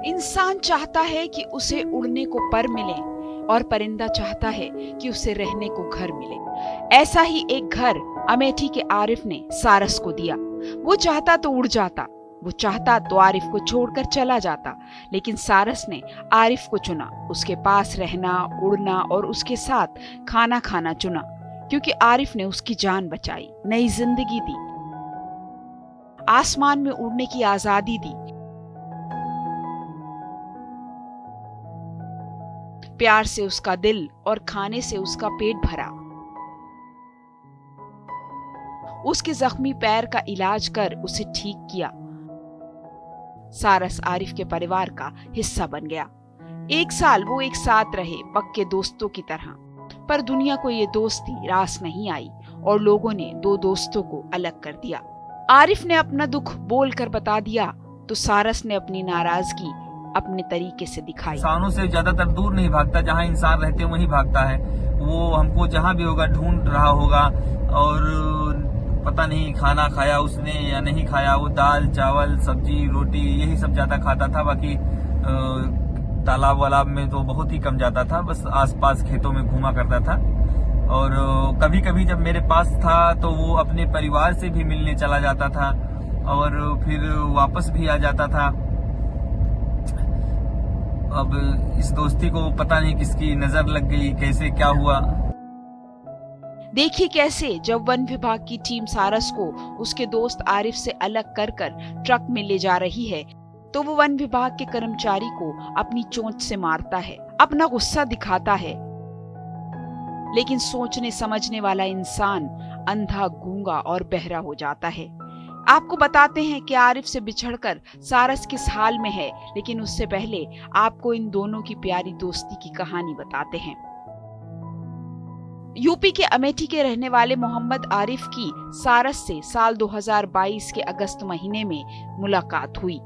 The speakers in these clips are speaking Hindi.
इंसान चाहता है कि उसे उड़ने को पर मिले और परिंदा चाहता है कि उसे रहने को घर मिले। ऐसा ही एक घर अमेठी के आरिफ ने सारस को दिया। वो चाहता तो उड़ जाता, वो चाहता तो आरिफ को छोड़कर चला जाता, लेकिन सारस ने आरिफ को चुना। उसके पास रहना, उड़ना और उसके साथ खाना खाना चुना, क्योंकि आरिफ ने उसकी जान बचाई, नई जिंदगी दी, आसमान में उड़ने की आजादी दी, प्यार से उसका दिल और खाने से उसका पेट भरा, उसके जख्मी पैर का इलाज कर उसे ठीक किया। सारस आरिफ के परिवार का हिस्सा बन गया। 1 साल वो एक साथ रहे, पक्के दोस्तों की तरह। पर दुनिया को ये दोस्ती रास नहीं आई और लोगों ने 2 दोस्तों को अलग कर दिया। आरिफ ने अपना दुख बोलकर बता दिया तो सारस ने अपनी नाराजगी अपने तरीके से दिखाई। इंसानों से ज्यादातर दूर नहीं भागता, जहाँ इंसान रहते वहीं भागता है। वो हमको जहाँ भी होगा ढूंढ रहा होगा, और पता नहीं खाना खाया उसने या नहीं खाया। वो दाल चावल सब्जी रोटी यही सब ज्यादा खाता था, बाकी तालाब वालाब में तो बहुत ही कम जाता था, बस आसपास खेतों में घूमा करता था। और कभी कभी जब मेरे पास था तो वो अपने परिवार से भी मिलने चला जाता था और फिर वापस भी आ जाता था। अब इस दोस्ती को पता नहीं किसकी नजर लग गई, कैसे क्या हुआ। देखिए कैसे जब वन विभाग की टीम सारस को उसके दोस्त आरिफ से अलग कर कर ट्रक में ले जा रही है, तो वो वन विभाग के कर्मचारी को अपनी चोंच से मारता है, अपना गुस्सा दिखाता है। लेकिन सोचने समझने वाला इंसान अंधा, गूंगा और बहरा हो जाता है। आपको बताते हैं कि आरिफ से बिछड़कर सारस किस हाल में है, लेकिन उससे पहले आपको इन दोनों की प्यारी दोस्ती की कहानी बताते हैं। यूपी के अमेठी के रहने वाले मोहम्मद आरिफ की सारस से साल 2022 के अगस्त महीने में मुलाकात हुई,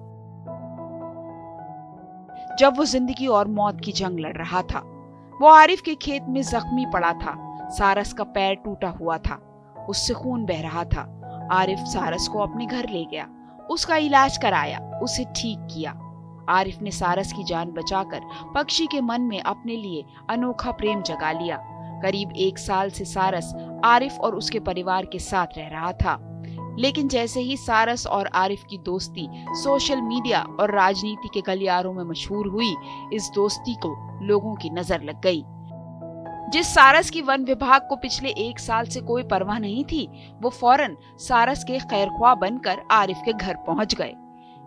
जब वो जिंदगी और मौत की जंग लड़ रहा था। वो आरिफ के खेत में जख्मी पड़ा था। सारस का पैर टूटा हुआ था, उससे खून बह रहा था। आरिफ सारस को अपने घर ले गया, उसका इलाज कराया, उसे ठीक किया। आरिफ ने सारस की जान बचाकर पक्षी के मन में अपने लिए अनोखा प्रेम जगा लिया। करीब 1 साल से सारस आरिफ और उसके परिवार के साथ रह रहा था, लेकिन जैसे ही सारस और आरिफ की दोस्ती सोशल मीडिया और राजनीति के गलियारों में मशहूर हुई, इस दोस्ती को लोगों की नजर लग गई। जिस सारस की वन विभाग को पिछले 1 साल से कोई परवाह नहीं थी, वो फौरन सारस के खैरख्वाह बनकर आरिफ के घर पहुंच गए।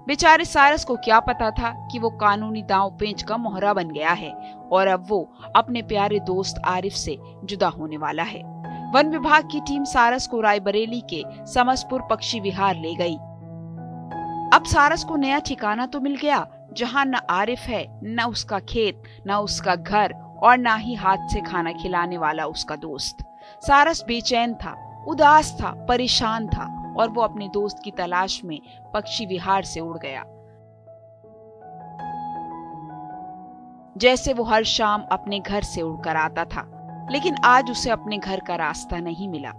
बेचारे सारस को क्या पता था कि वो कानूनी दांव पेंच का मोहरा बन गया है और अब वो अपने प्यारे दोस्त आरिफ से जुदा होने वाला है। वन विभाग की टीम सारस को रायबरेली के समसपुर पक्षी विहार ले गई। अब सारस को नया ठिकाना तो मिल गया, जहां न आरिफ है, न उसका खेत, न उसका घर और ना ही हाथ से खाना खिलाने वाला उसका दोस्त। सारस बेचैन था, उदास था, परेशान था और वो अपने दोस्त की तलाश में पक्षी विहार से उड़ गया। जैसे वो हर शाम अपने घर से उड़कर आता था, लेकिन आज उसे अपने घर का रास्ता नहीं मिला।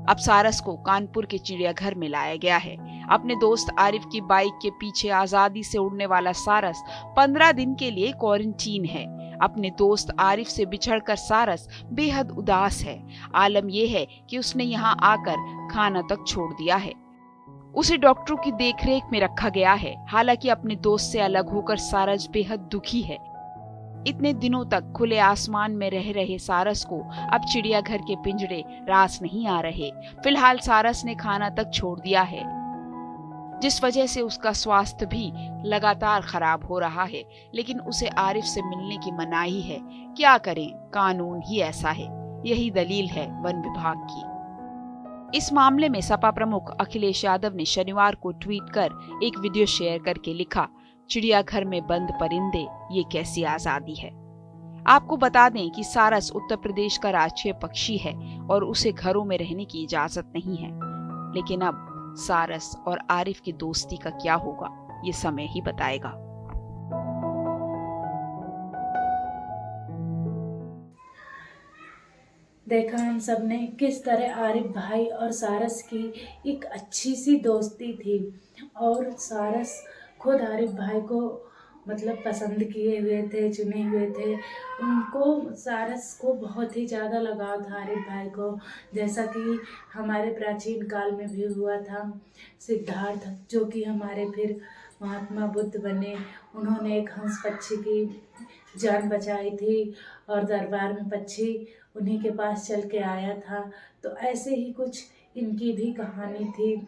अब सारस को कानपुर के चिड़ियाघर में लाया गया है। अपने दोस्त आरिफ की बाइक के पीछे आजादी से उड़ने वाला सारस 15 दिन के लिए क्वारंटीन है। अपने दोस्त आरिफ से बिछड़कर सारस बेहद उदास है। आलम यह है कि उसने यहाँ आकर खाना तक छोड़ दिया है। उसे डॉक्टरों की देखरेख में रखा गया है। हालांकि अपने दोस्त से अलग होकर सारस बेहद दुखी है। इतने दिनों तक खुले आसमान में रह रहे सारस को अब चिड़ियाघर के पिंजरे रास नहीं आ रहे। फिलहाल सारस ने खाना तक छोड़ दिया है, जिस वजह से उसका स्वास्थ्य भी लगातार खराब हो रहा है। लेकिन उसे आरिफ से मिलने की मनाही है। क्या करें, कानून ही ऐसा है। यही दलील है वन विभाग की। इस मामले में सपा प्रमुख अखिलेश यादव ने शनिवार को ट्वीट कर एक वीडियो शेयर करके लिखा, चिड़ियाघर में बंद परिंदे, ये कैसी आजादी है। आपको बता दें कि सारस उत्तर प्रदेश का राष्ट्रीय पक्षी है और उसे घरों में रहने की इजाजत नहीं है। लेकिन अब सारस और आरिफ की दोस्ती का क्या होगा, ये समय ही बताएगा। देखा हम सब ने किस तरह आरिफ भाई और सारस की एक अच्छी सी दोस्ती थी, और सारस खुद आरिफ भाई को मतलब पसंद किए हुए थे, चुने हुए थे। उनको सारस को बहुत ही ज़्यादा लगाव था आरिफ भाई को, जैसा कि हमारे प्राचीन काल में भी हुआ था। सिद्धार्थ जो कि हमारे फिर महात्मा बुद्ध बने, उन्होंने एक हंस पक्षी की जान बचाई थी और दरबार में पक्षी उन्हीं के पास चल के आया था। तो ऐसे ही कुछ इनकी भी कहानी थी।